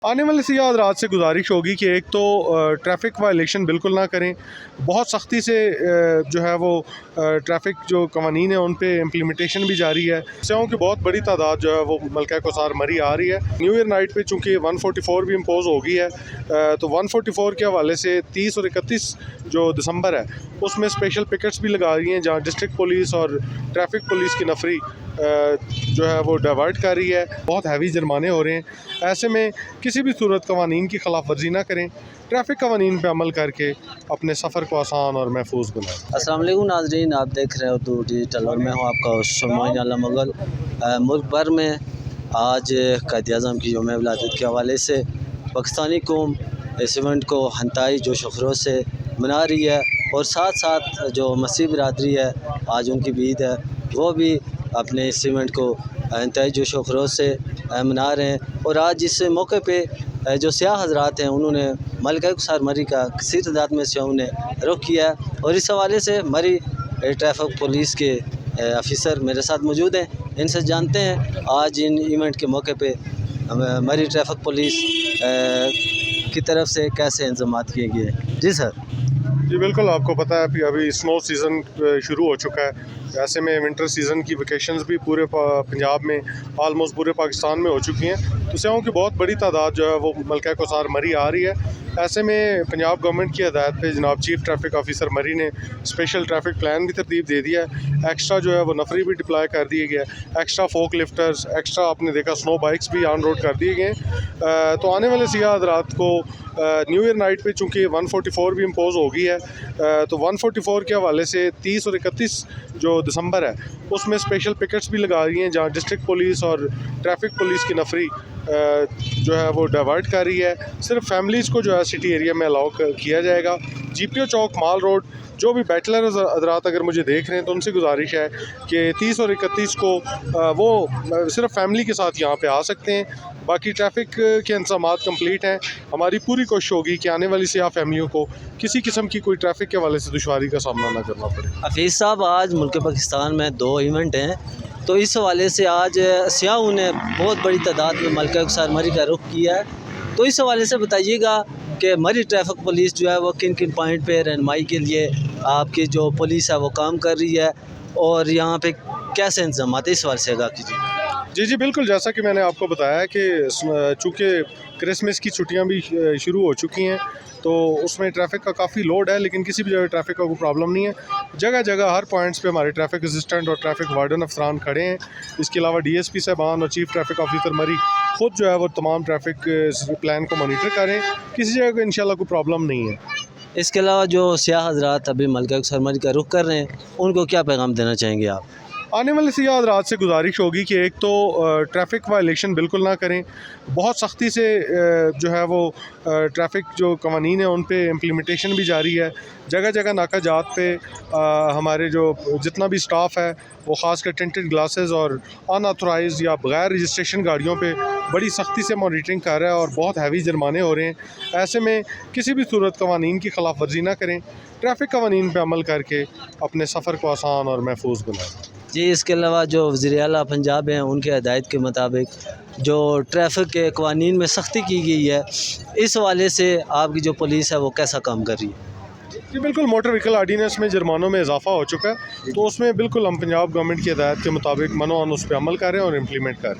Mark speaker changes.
Speaker 1: आने वाले सियाह रात से गुजारिश होगी कि एक तो ट्रैफिक वायलेशन बिल्कुल ना करें। बहुत सख्ती से जो है वो ट्रैफिक जो कवानीन है उन पे इम्प्लीमेंटेशन भी जारी है। स्याहों की बहुत बड़ी तादाद जो है वो मलका कोसार मरी आ रही है। न्यू ईयर नाइट पे चूँकि 144 भी इम्पोज हो गई है, तो 144 के हवाले से 30 और 31 जो दिसंबर है उसमें स्पेशल पिकेट्स भी लगा रही हैं, जहाँ डिस्ट्रिक्ट पुलिस और ट्रैफिक पुलिस की नफरी जो है वो डाइवर्ट कर रही है। बहुत हैवी जुर्माने हो रहे हैं। ऐसे में किसी भी सूरत कवानीन की खिलाफ वर्जी ना करें, ट्रैफिक कवानीन पर अमल करके अपने सफ़र को आसान और महफूज बनाएं।
Speaker 2: अस्सलाम वालेकुम नाज़रीन, आप देख रहे हो तो डिजिटल और मैं हूँ आपका शुमाइन आला मुगल। मुल्क भर में आज कायद-ए-आज़म की यौम विलादत के हवाले से पाकिस्तानी कौम इस इवेंट को हंताई जोश व खरोश से मना रही है, और साथ साथ जो मसीह बिरादरी है आज उनकी भी ईद है, वो भी अपने इस इवेंट को इंतहाई जोश व खरोश से मना रहे हैं। और आज इस मौके पे जो सियाह हज़रात हैं उन्होंने मलका कोसार मरी का किसी तादाद में सियाहों ने रुख किया है, और इस हवाले से मरी ट्रैफिक पुलिस के ऑफिसर मेरे साथ मौजूद हैं। इनसे जानते हैं आज इन इवेंट के मौके पे मरी ट्रैफिक पुलिस की तरफ से कैसे इंतजाम किए गए। जी सर।
Speaker 1: जी बिल्कुल, आपको पता है अभी स्नो सीज़न शुरू हो चुका है। ऐसे में विंटर सीज़न की वेकेशंस भी पूरे पंजाब में, आलमोस्ट पूरे पाकिस्तान में हो चुकी हैं। तो सियाहों की बहुत बड़ी तादाद जो है वो मलका कोसार मरी आ रही है। ऐसे में पंजाब गवर्नमेंट की हदायत पे जनाब चीफ ट्रैफिक ऑफिसर मरी ने स्पेशल ट्रैफिक प्लान भी तरतीब दे दिया है। एक्स्ट्रा जो है वो नफरी भी डिप्लॉय कर दिए गए, एक्स्ट्रा फोक लिफ्टर्स, एक्स्ट्रा आपने देखा स्नो बाइक्स भी ऑन रोड कर दिए गए। तो आने वाले सियाह हज़रात को न्यू ईयर नाइट पे चूँकि 144 भी इम्पोज हो गई है, तो 144 के हवाले से 30 और 31 जो दिसंबर है उसमें स्पेशल पिकेट्स भी लगा रही हैं, जहाँ डिस्ट्रिक्ट पुलिस और ट्रैफिक पुलिस की नफरी जो है वो डाइवर्ट कर रही है। सिर्फ फैमिलीज़ को जो है सिटी एरिया में अलाउ किया जाएगा। GPO चौक, माल रोड, जो भी बैचलर हज़रात अगर मुझे देख रहे हैं तो उनसे गुजारिश है कि 30 और 31 को वो सिर्फ फैमिली के साथ यहाँ पे आ सकते हैं। बाकी ट्रैफिक के इंतज़ामात कंप्लीट हैं। हमारी पूरी कोशिश होगी कि आने वाली सियाह फैमिलियों को किसी किस्म की कोई ट्रैफिक के हवाले से दुश्वारी का सामना ना करना पड़े।
Speaker 2: हफीज़ साहब, आज मुल्क पाकिस्तान में 2 इवेंट हैं, तो इस हवाले से आज सियाहों ने बहुत बड़ी तादाद में मलका कोसार मरी का रुख किया है। तो इस हवाले से बताइएगा कि मरी ट्रैफिक पुलिस जो है वो किन किन पॉइंट पे रहनुमाई के लिए आपकी जो पुलिस है वो काम कर रही है, और यहाँ पे कैसे इंतजाम है, इस हवाले से आगाह कीजिए।
Speaker 1: जी बिल्कुल, जैसा कि मैंने आपको बताया कि चूँकि क्रिसमस की छुट्टियां भी शुरू हो चुकी हैं, तो उसमें ट्रैफिक का काफ़ी लोड है, लेकिन किसी भी जगह ट्रैफिक का कोई प्रॉब्लम नहीं है। जगह जगह हर पॉइंट्स पे हमारे ट्रैफिक असिस्टेंट और ट्रैफिक वार्डन अफसरान खड़े हैं। इसके अलावा DSP साहबान और चीफ ट्रैफिक ऑफिसर मरी खुद जो है वो तमाम ट्रैफिक प्लान को मॉनिटर करें। किसी जगह को इंशाल्लाह कोई प्रॉब्लम नहीं है।
Speaker 2: इसके अलावा जो सियाह हज़रात अभी मलका कोसार मरी का रुख कर रहे हैं उनको क्या पैगाम देना चाहेंगे आप?
Speaker 1: आने वाले सियाह रात से गुजारिश होगी कि एक तो ट्रैफिक वायलेशन बिल्कुल ना करें। बहुत सख्ती से जो है वो ट्रैफिक जो कवानीन है उन पे इम्प्लीमेंटेशन भी जारी है। जगह जगह नाका जात पे हमारे जो जितना भी स्टाफ है वो ख़ासकर टिंटेड ग्लासेस और अनऑथराइज्ड या बग़ैर रजिस्ट्रेशन गाड़ियों पे बड़ी सख्ती से मॉनिटरिंग कर रहा है, और बहुत हैवी जुर्माने हो रहे हैं। ऐसे में किसी भी सूरत कवानीन की खिलाफ वर्जी ना करें, ट्रैफिक कवानीन पर अमल करके अपने सफ़र को आसान और महफूज बनाएं।
Speaker 2: जी, इसके अलावा जो वज़ीर आला पंजाब हैं उनके हदायत के मुताबिक जो ट्रैफिक के कवानीन में सख्ती की गई है, इस हवाले से आपकी जो पुलिस है वो कैसा काम कर रही है?
Speaker 1: जी बिल्कुल, मोटर व्हीकल आर्डीनेंस में जुर्मानों में इजाफा हो चुका है, तो उसमें बिल्कुल हम पंजाब गवर्नमेंट की हदायत के मुताबिक मनोअन उस पर अमल कर रहे हैं और इम्प्लीमेंट कर रहे हैं।